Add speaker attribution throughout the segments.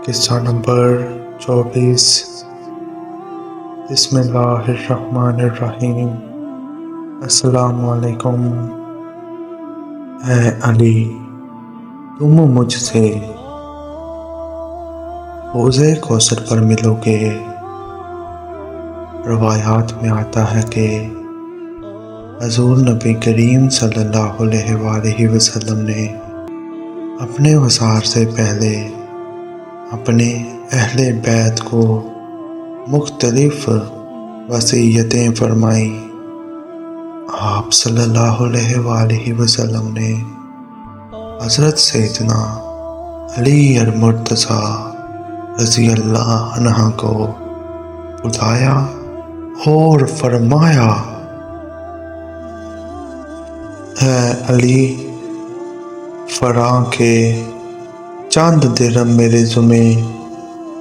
Speaker 1: قصہ نمبر 24۔ بسم اللہ الرحمن الرحیم۔ السلام علیکم۔ اے علی، تم مجھ سے حوض کوثر پر ملو گے۔ روایات میں آتا ہے کہ حضور نبی کریم صلی اللہ علیہ وآلہ وسلم نے اپنے وصال سے پہلے اپنے اہل بیت کو مختلف وصیتیں فرمائیں۔ آپ صلی اللہ علیہ وآلہ وسلم نے حضرت سیدنا علی المرتضیٰ رضی اللہ عنہ کو بلایا اور فرمایا، اے علی، فلاں کے چند درہم میرے ذمہ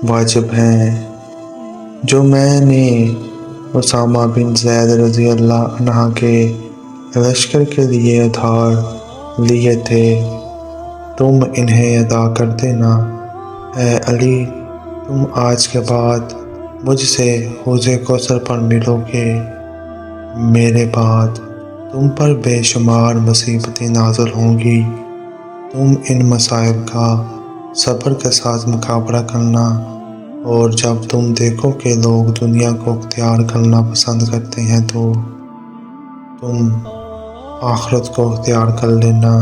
Speaker 1: واجب ہیں جو میں نے اسامہ بن زید رضی اللہ عنہ کے لشکر کے لیے ادھار لیے تھے، تم انہیں ادا کر دینا۔ اے علی، تم آج کے بعد مجھ سے حوض کوثر پر ملو گے، میرے بعد تم پر بے شمار مصیبتیں نازل ہوں گی، تم ان مصائب کا صبر کے ساتھ مقابلہ کرنا، اور جب تم دیکھو کہ لوگ دنیا کو اختیار کرنا پسند کرتے ہیں تو تم آخرت کو اختیار کر لینا۔